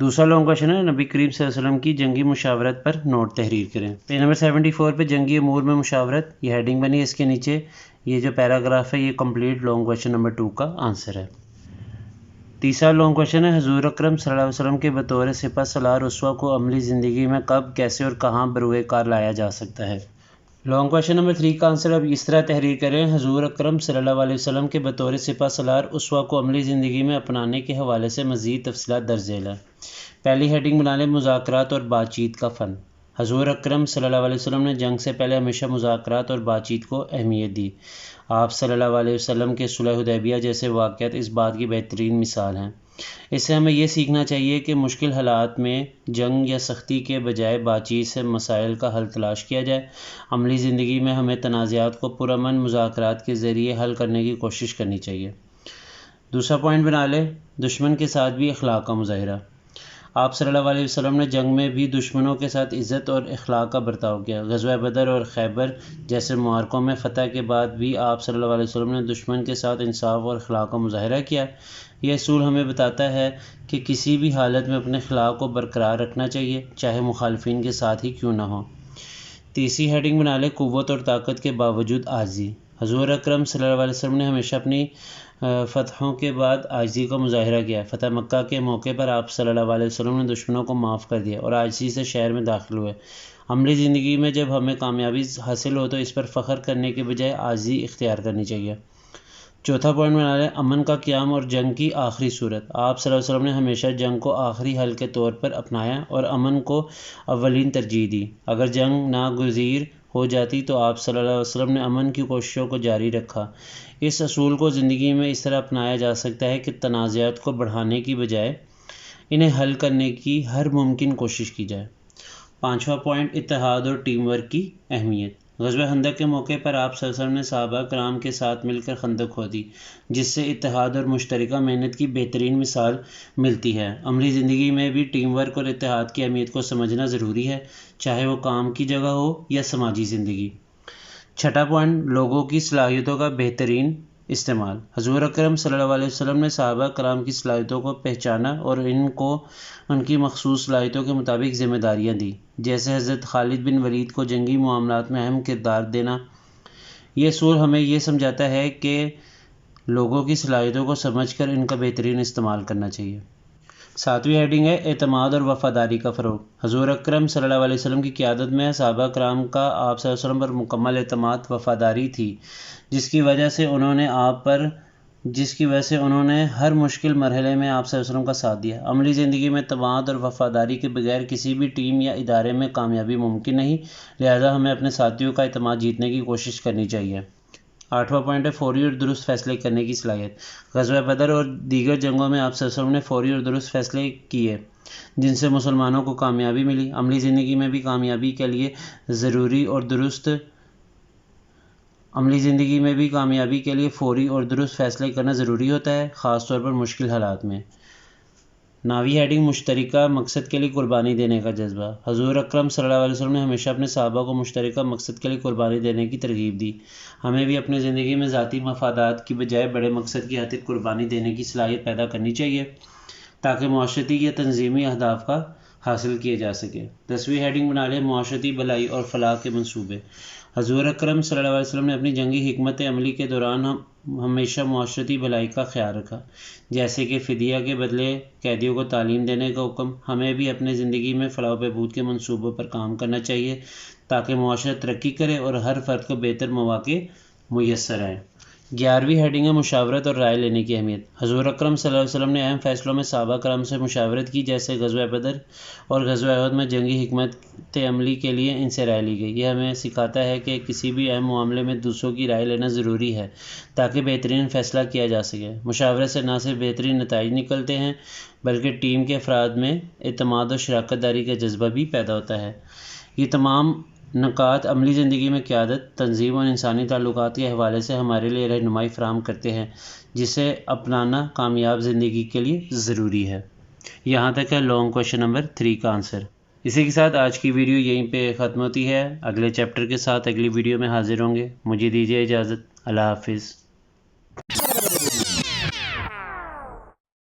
دوسرا long question ہے نبی کریم صلی اللہ علیہ وسلم کی جنگی مشاورت پر نوٹ تحریر کریں۔ پیج نمبر 74 پہ جنگی امور میں مشاورت، یہ ہیڈنگ بنی ہے، اس کے نیچے یہ جو پیراگراف ہے یہ کمپلیٹ لانگ کوشچن نمبر 2 کا آنسر ہے۔ تیسرا لانگ کوشچن ہے حضور اکرم صلی اللہ علیہ وسلم کے بطور سپہ سالار اسوہ کو عملی زندگی میں کب، کیسے اور کہاں بروئے کار لایا جا سکتا ہے۔ لانگ کوشچن نمبر 3 کا آنسر اب اس طرح تحریر کریں، حضور اکرم صلی اللہ علیہ وسلم کے بطور سپہ سالار اسوہ کو عملی زندگی میں اپنانے کے حوالے سے مزید تفصیلات درج ذیل ہیں۔ پہلی ہیڈنگ بنا لیں مذاکرات اور بات چیت کا فن۔ حضور اکرم صلی اللہ علیہ وسلم نے جنگ سے پہلے ہمیشہ مذاکرات اور بات چیت کو اہمیت دی۔ آپ صلی اللہ علیہ وسلم کے صلح حدیبیہ جیسے واقعات اس بات کی بہترین مثال ہیں۔ اس سے ہمیں یہ سیکھنا چاہیے کہ مشکل حالات میں جنگ یا سختی کے بجائے بات چیت سے مسائل کا حل تلاش کیا جائے۔ عملی زندگی میں ہمیں تنازعات کو پرامن مذاکرات کے ذریعے حل کرنے کی کوشش کرنی چاہیے۔ دوسرا پوائنٹ بنا لیں دشمن کے ساتھ بھی اخلاق کا مظاہرہ۔ آپ صلی اللہ علیہ وسلم نے جنگ میں بھی دشمنوں کے ساتھ عزت اور اخلاق کا برتاؤ کیا۔ غزوہ بدر اور خیبر جیسے معرکوں میں فتح کے بعد بھی آپ صلی اللہ علیہ وسلم نے دشمن کے ساتھ انصاف اور اخلاق کا مظاہرہ کیا۔ یہ اصول ہمیں بتاتا ہے کہ کسی بھی حالت میں اپنے اخلاق کو برقرار رکھنا چاہیے، چاہے مخالفین کے ساتھ ہی کیوں نہ ہو۔ تیسری ہیڈنگ بنا لیں قوت اور طاقت کے باوجود عاجزی۔ حضور اکرم صلی اللہ علیہ وسلم نے ہمیشہ اپنی فتحوں کے بعد عاجزی کا مظاہرہ کیا۔ فتح مکہ کے موقع پر آپ صلی اللہ علیہ وسلم نے دشمنوں کو معاف کر دیا اور عاجزی سے شہر میں داخل ہوئے۔ عملی زندگی میں جب ہمیں کامیابی حاصل ہو تو اس پر فخر کرنے کے بجائے عاجزی اختیار کرنی چاہیے۔ چوتھا پوائنٹ بنا لیں امن کا قیام اور جنگ کی آخری صورت۔ آپ صلی اللہ علیہ وسلم نے ہمیشہ جنگ کو آخری حل کے طور پر اپنایا اور امن کو اولین ترجیح دی۔ اگر جنگ ناگزیر ہو جاتی تو آپ صلی اللہ علیہ وسلم نے امن کی کوششوں کو جاری رکھا۔ اس اصول کو زندگی میں اس طرح اپنایا جا سکتا ہے کہ تنازعات کو بڑھانے کی بجائے انہیں حل کرنے کی ہر ممکن کوشش کی جائے۔ پانچواں پوائنٹ اتحاد اور ٹیم ورک کی اہمیت۔ غزوہ خندق کے موقع پر آپ صلی اللہ علیہ وسلم نے صحابہ کرام کے ساتھ مل کر خندق کھودی، جس سے اتحاد اور مشترکہ محنت کی بہترین مثال ملتی ہے۔ عملی زندگی میں بھی ٹیم ورک اور اتحاد کی اہمیت کو سمجھنا ضروری ہے، چاہے وہ کام کی جگہ ہو یا سماجی زندگی۔ چھٹا پوائنٹ لوگوں کی صلاحیتوں کا بہترین استعمال۔ حضور اکرم صلی اللہ علیہ وسلم نے صحابہ کرام کی صلاحیتوں کو پہچانا اور ان کو ان کی مخصوص صلاحیتوں کے مطابق ذمہ داریاں دیں، جیسے حضرت خالد بن ولید کو جنگی معاملات میں اہم کردار دینا۔ یہ اصول ہمیں یہ سمجھاتا ہے کہ لوگوں کی صلاحیتوں کو سمجھ کر ان کا بہترین استعمال کرنا چاہیے۔ ساتویں ہیڈنگ ہے اعتماد اور وفاداری کا فروغ۔ حضور اکرم صلی اللہ علیہ وسلم کی قیادت میں صحابہ کرام کا آپ صلی اللہ علیہ وسلم پر مکمل اعتماد وفاداری تھی، جس کی وجہ سے انہوں نے ہر مشکل مرحلے میں آپ صلی اللہ علیہ وسلم کا ساتھ دیا۔ عملی زندگی میں اعتماد اور وفاداری کے بغیر کسی بھی ٹیم یا ادارے میں کامیابی ممکن نہیں، لہذا ہمیں اپنے ساتھیوں کا اعتماد جیتنے کی کوشش کرنی چاہیے۔ آٹھواں پوائنٹ ہے فوری اور درست فیصلے کرنے کی صلاحیت۔ غزوہ بدر اور دیگر جنگوں میں آپ صلی اللہ علیہ وسلم نے فوری اور درست فیصلے کیے، جن سے مسلمانوں کو کامیابی ملی۔ عملی زندگی میں بھی کامیابی کے لیے فوری اور درست فیصلے کرنا ضروری ہوتا ہے، خاص طور پر مشکل حالات میں۔ ناوی ہیڈنگ مشترکہ مقصد کے لیے قربانی دینے کا جذبہ۔ حضور اکرم صلی اللہ علیہ وسلم نے ہمیشہ اپنے صحابہ کو مشترکہ مقصد کے لیے قربانی دینے کی ترغیب دی۔ ہمیں بھی اپنی زندگی میں ذاتی مفادات کی بجائے بڑے مقصد کی خاطر قربانی دینے کی صلاحیت پیدا کرنی چاہیے، تاکہ معاشرتی یا تنظیمی اہداف کا حاصل کیے جا سکے۔ 10ویں ہیڈنگ بنا لیں معاشرتی بھلائی اور فلاح کے منصوبے۔ حضور اکرم صلی اللہ علیہ وسلم نے اپنی جنگی حکمت عملی کے دوران ہمیشہ معاشرتی بھلائی کا خیال رکھا، جیسے کہ فدیہ کے بدلے قیدیوں کو تعلیم دینے کا حکم۔ ہمیں بھی اپنی زندگی میں فلاح و بہبود کے منصوبوں پر کام کرنا چاہیے، تاکہ معاشرہ ترقی کرے اور ہر فرد کو بہتر مواقع میسر آئیں۔ 11ویں ہیڈنگ ہے مشاورت اور رائے لینے کی اہمیت۔ حضور اکرم صلی اللہ علیہ وسلم نے اہم فیصلوں میں صحابہ کرام سے مشاورت کی، جیسے غزوہ بدر اور غزوہ احد میں جنگی حکمت عملی کے لیے ان سے رائے لی گئی۔ یہ ہمیں سکھاتا ہے کہ کسی بھی اہم معاملے میں دوسروں کی رائے لینا ضروری ہے، تاکہ بہترین فیصلہ کیا جا سکے۔ مشاورت سے نہ صرف بہترین نتائج نکلتے ہیں، بلکہ ٹیم کے افراد میں اعتماد اور شراکت داری کا جذبہ بھی پیدا ہوتا ہے۔ یہ تمام نکات عملی زندگی میں قیادت، تنظیم اور انسانی تعلقات کے حوالے سے ہمارے لیے رہنمائی فراہم کرتے ہیں، جسے اپنانا کامیاب زندگی کے لیے ضروری ہے۔ یہاں تک ہے لانگ کوشچن نمبر 3 کا آنسر۔ اسی کے ساتھ آج کی ویڈیو یہیں پہ ختم ہوتی ہے۔ اگلے چیپٹر کے ساتھ اگلی ویڈیو میں حاضر ہوں گے۔ مجھے دیجیے اجازت۔ اللہ حافظ۔